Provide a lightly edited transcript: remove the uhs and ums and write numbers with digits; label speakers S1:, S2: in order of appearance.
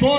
S1: 4